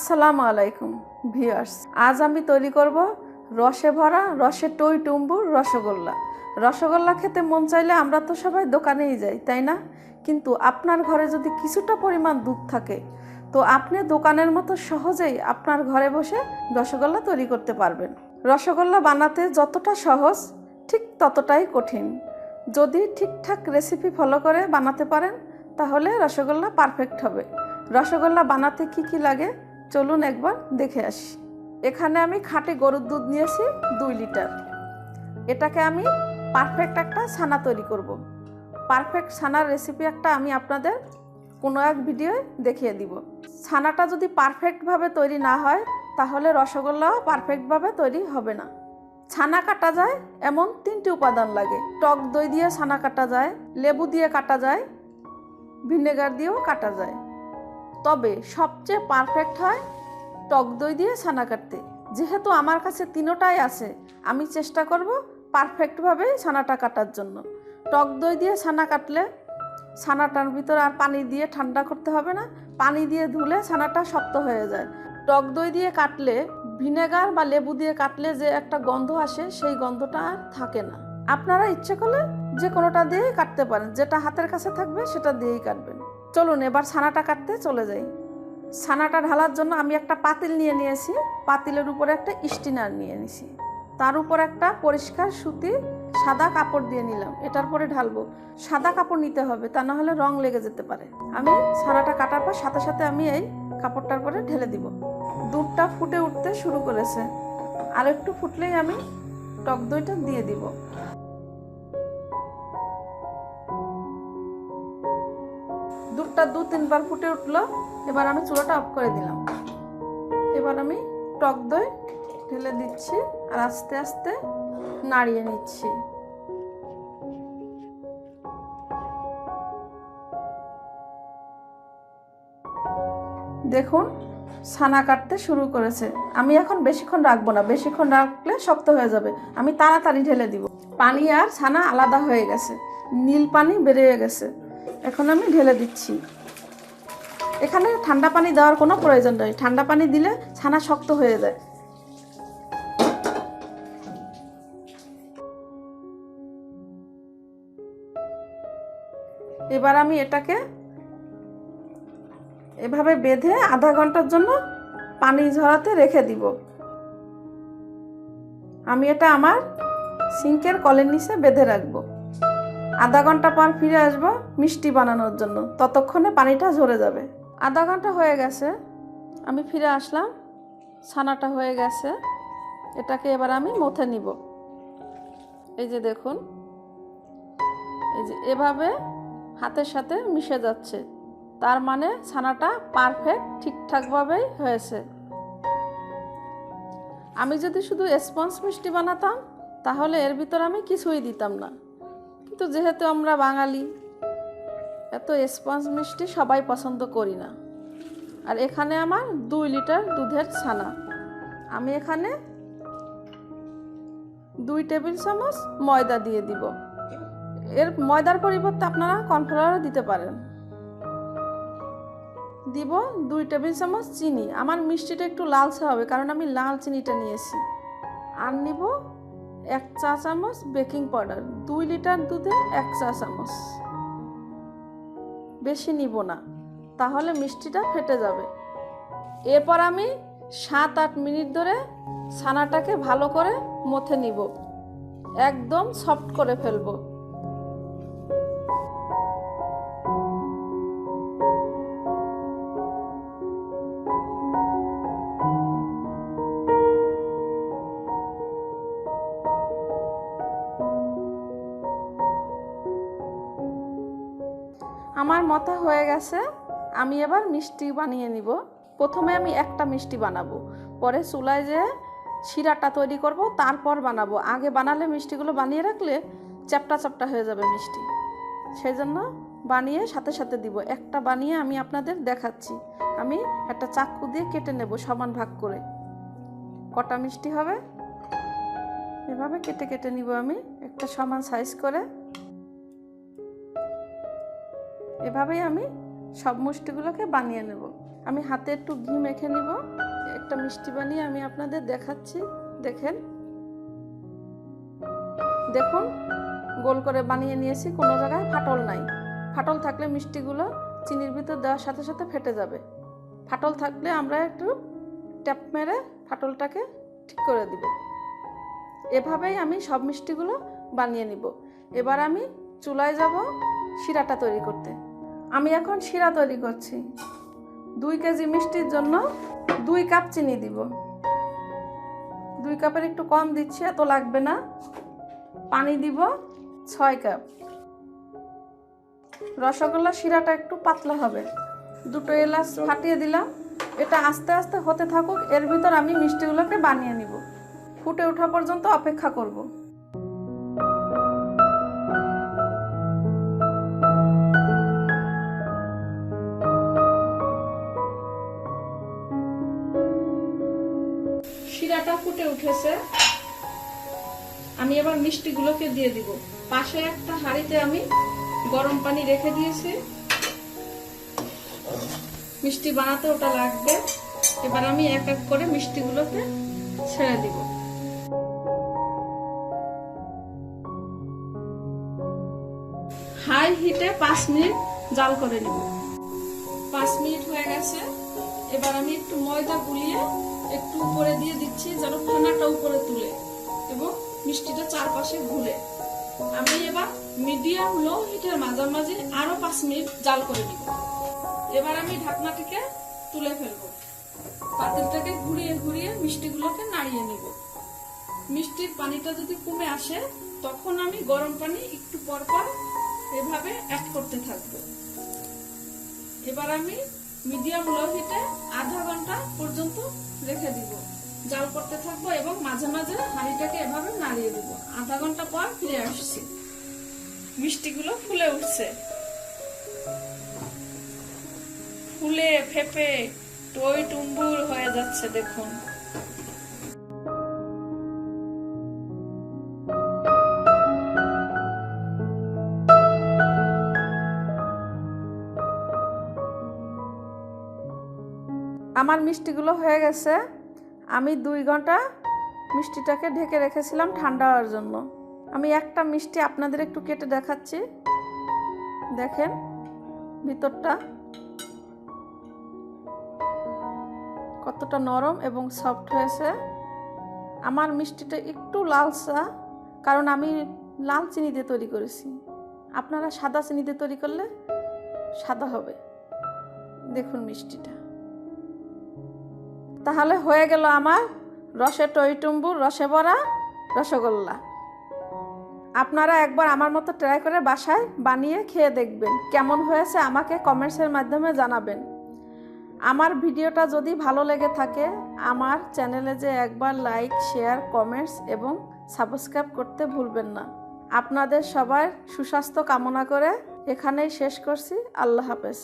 আসসালামু আলাইকুম ভিউয়ার্স, আজ আমি তৈরি করব রসে ভরা রসে টই টুম্বুর রসগোল্লা। রসগোল্লা খেতে মন চাইলে আমরা তো সবাই দোকানেই যাই, তাই না? কিন্তু আপনার ঘরে যদি কিছুটা পরিমাণ দুধ থাকে তো আপনি দোকানের মতো সহজেই আপনার ঘরে বসে রসগোল্লা তৈরি করতে পারবেন। রসগোল্লা বানাতে যতটা সহজ ঠিক ততটাই কঠিন। যদি ঠিকঠাক রেসিপি ফলো করে বানাতে পারেন তাহলে রসগোল্লা পারফেক্ট হবে। রসগোল্লা বানাতে কি লাগে চলুন একবার দেখে আসি। এখানে আমি খাঁটি গরুর দুধ নিয়েছি 2 লিটার। এটাকে আমি পারফেক্ট একটা ছানা তৈরি করব। পারফেক্ট ছানার রেসিপি একটা আমি আপনাদের কোনো এক ভিডিওয়ে দেখিয়ে দিব। ছানাটা যদি পারফেক্টভাবে তৈরি না হয় তাহলে রসগোল্লাও পারফেক্টভাবে তৈরি হবে না। ছানা কাটা যায় এমন 3টি উপাদান লাগে। টক দই দিয়ে ছানা কাটা যায়, লেবু দিয়ে কাটা যায়, ভিনেগার দিয়েও কাটা যায়। তবে সবচেয়ে পারফেক্ট হয় টক দই দিয়ে ছানা কাটতে। যেহেতু আমার কাছে তিনোটাই আছে, আমি চেষ্টা করব পারফেক্টভাবে ছানাটা কাটার জন্য। টক দই দিয়ে ছানা কাটলে ছানাটার ভিতর আর পানি দিয়ে ঠান্ডা করতে হবে না, পানি দিয়ে ধুলে ছানাটা শক্ত হয়ে যায়। টক দই দিয়ে কাটলে ভিনেগার বা লেবু দিয়ে কাটলে যে একটা গন্ধ আসে সেই গন্ধটা আর থাকে না। আপনারা ইচ্ছে করলে যে কোনোটা দিয়েই কাটতে পারেন, যেটা হাতের কাছে থাকবে সেটা দিয়েই কাটবেন। চলুন এবার ছানাটা কাটতে চলে যাই। ছানাটা ঢালার জন্য আমি একটা পাতিল নিয়েছি। পাতিলের উপরে একটা স্টিনার নিয়ে নিছি, তার উপর একটা পরিষ্কার সুতি সাদা কাপড় দিয়ে নিলাম। এটার পরে ঢালবো। সাদা কাপড় নিতে হবে, তা না হলে রং লেগে যেতে পারে। আমি ছানাটা কাটার পর সাথে সাথে আমি এই কাপড়টার পরে ঢেলে দিব। দুধটা ফুটে উঠতে শুরু করেছে, আর একটু ফুটলেই আমি টক দইটা দিয়ে দিব। দুধটা 2-3 বার ফুটে উঠলো। এবার আমি চুলাটা অফ করে দিলাম। এবার আমি টক দই ঢেলে দিচ্ছি আর আস্তে আস্তে নাড়িয়ে নিচ্ছি। দেখুন ছানা কাটতে শুরু করেছে। আমি এখন বেশিক্ষণ রাখবো না, বেশিক্ষণ রাখলে শক্ত হয়ে যাবে। আমি তাড়াতাড়ি ঢেলে দিব। পানি আর ছানা আলাদা হয়ে গেছে, নীল পানি বেরিয়ে গেছে। এখন আমি ঢেলে দিচ্ছি। এখানে ঠান্ডা পানি দেওয়ার কোনো প্রয়োজন নেই, ঠান্ডা পানি দিলে ছানা শক্ত হয়ে যায়। এবার আমি এটাকে এভাবে বেঁধে আধা ঘন্টার জন্য পানি ঝরাতে রেখে দিব। আমি এটা আমার সিঙ্কের কলের নিচে বেঁধে রাখবো। আধা ঘন্টা পর ফিরে আসব মিষ্টি বানানোর জন্য। ততক্ষণে পানিটা ঝরে যাবে। আধা ঘন্টা হয়ে গেছে, আমি ফিরে আসলাম। ছানাটা হয়ে গেছে, এটাকে এবার আমি মথে নিব। এই যে দেখুন, এই যে এভাবে হাতের সাথে মিশে যাচ্ছে, তার মানে ছানাটা পারফেক্ট ঠিকঠাকভাবেই হয়েছে। আমি যদি শুধু স্পঞ্জ মিষ্টি বানাতাম তাহলে এর ভিতর আমি কিছুই দিতাম না, কিন্তু যেহেতু আমরা বাঙালি, এত স্পঞ্জ মিষ্টি সবাই পছন্দ করি না। আর এখানে আমার 2 লিটার দুধের ছানা। আমি এখানে 2 টেবিল চামচ ময়দা দিয়ে দিব। এর ময়দার পরিবর্তে আপনারা কর্নফ্লাওয়ারও দিতে পারেন। দিব 2 টেবিল চামচ চিনি। আমার মিষ্টিটা একটু লালচে হবে কারণ আমি লাল চিনিটা নিয়েছি। আর নিব 1 চা চামচ বেকিং পাউডার। 2 লিটার দুধে 1 চা চামচ, বেশি নিব না, তাহলে মিষ্টিটা ফেটে যাবে। এরপর আমি 7-8 মিনিট ধরে ছানাটাকে ভালো করে মথে নিব, একদম সফট করে ফেলবো। আমার মতো হয়ে গেছে। আমি এবার মিষ্টি বানিয়ে নিব। প্রথমে আমি একটা মিষ্টি বানাবো, পরে চুলায় যে শিরাটা তৈরি করব তারপর বানাবো। আগে বানালে মিষ্টিগুলো বানিয়ে রাখলে চ্যাপটা চ্যাপটা হয়ে যাবে মিষ্টি, সেই জন্য বানিয়ে সাথে সাথে দিব। একটা বানিয়ে আমি আপনাদের দেখাচ্ছি। আমি একটা চাকু দিয়ে কেটে নেব সমান ভাগ করে। কটা মিষ্টি হবে এভাবে কেটে কেটে নিব আমি একটা সমান সাইজ করে। এভাবেই আমি সব মিষ্টিগুলোকে বানিয়ে নেব। আমি হাতে একটু ঘি মেখে নিব। একটা মিষ্টি বানিয়ে আমি আপনাদের দেখাচ্ছি। দেখুন গোল করে বানিয়ে নিয়েছি, কোনো জায়গায় ফাটল নাই। ফাটল থাকলে মিষ্টিগুলো চিনির ভিতর দেওয়ার সাথে সাথে ফেটে যাবে। ফাটল থাকলে আমরা একটু ট্যাপ মেরে ফাটলটাকে ঠিক করে দিব। এভাবেই আমি সব মিষ্টিগুলো বানিয়ে নিব। এবার আমি চুলায় যাব শিরাটা তৈরি করতে। আমি এখন শিরা তৈরি করছি। 2 কেজি মিষ্টির জন্য 2 কাপ চিনি দিব। 2 কাপের একটু কম দিচ্ছি, এত লাগবে না। পানি দিব 6 কাপ। রসগোল্লা শিরাটা একটু পাতলা হবে। 2 এলাচ ফাটিয়ে দিলাম। এটা আস্তে আস্তে হতে থাকুক, এর ভিতর আমি মিষ্টিগুলোকে বানিয়ে নিব। ফুটে ওঠা পর্যন্ত অপেক্ষা করব। শিরাটা ফুটে উঠেছে, আমি এবার মিষ্টিগুলোকে দিয়ে দিব। পাশে একটা হাঁড়িতে আমি গরম পানি রেখে দিয়েছি, মিষ্টি বানাতে ওটা লাগবে। এবার আমি এক এক করে মিষ্টিগুলোকে ছেড়ে দিব। হাই হিটে 5 মিনিট জাল করে নিব। 5 মিনিট হয়ে গেছে। এবার আমি একটু ময়দা গুলিয়ে একটু উপরে দিয়ে দিচ্ছি, যেন ফেনাটা উপরে তুলে এবং মিষ্টিটা চারপাশে ঘুরে। আমি এবার মিডিয়াম লো হিটের মাঝামাঝি আরো 5 মিনিট জাল করে নিব। এবার আমি ঢাকনাটিকে তুলে ফেলবো। পাতিলটাকে ঘুরিয়ে ঘুরিয়ে মিষ্টিগুলোকে নাড়িয়ে নিব। মিষ্টির পানিটা যদি কমে আসে তখন আমি গরম পানি একটু পর পর এভাবে অ্যাড করতে থাকবো। এবার আমি মিডিয়াম লো হিটে আধা ঘন্টা পর্যন্ত রেখে দিব। জাল করতে থাকবো এবং মাঝে মাঝে হাঁড়িটাকে এভাবে নাড়িয়ে দিব। আধা ঘন্টা পর ফিরে আসছি। মিষ্টিগুলো ফুলে উঠছে, ফুলে ফেপে টই টুম্বুর হয়ে যাচ্ছে। দেখুন আমার মিষ্টিগুলো হয়ে গেছে। আমি 2 ঘন্টা মিষ্টিটাকে ঢেকে রেখেছিলাম ঠান্ডা হওয়ার জন্য। আমি একটা মিষ্টি আপনাদের একটু কেটে দেখাচ্ছি। দেখেন ভিতরটা কতটা নরম এবং সফট হয়েছে। আমার মিষ্টিটা একটু লালচা, কারণ আমি লাল চিনি দিয়ে তৈরি করেছি। আপনারা সাদা চিনি দিয়ে তৈরি করলে সাদা হবে। দেখুন মিষ্টিটা। তাহলে হয়ে গেল আমার রসে টইটুম্বুর, রসে ভরা রসগোল্লা। আপনারা একবার আমার মতো ট্রাই করে বাসায় বানিয়ে খেয়ে দেখবেন। কেমন হয়েছে আমাকে কমেন্টসের মাধ্যমে জানাবেন। আমার ভিডিওটা যদি ভালো লেগে থাকে আমার চ্যানেলে যে একবার লাইক, শেয়ার, কমেন্টস এবং সাবস্ক্রাইব করতে ভুলবেন না। আপনাদের সবার সুস্বাস্থ্য কামনা করে এখানেই শেষ করছি। আল্লাহ হাফেজ।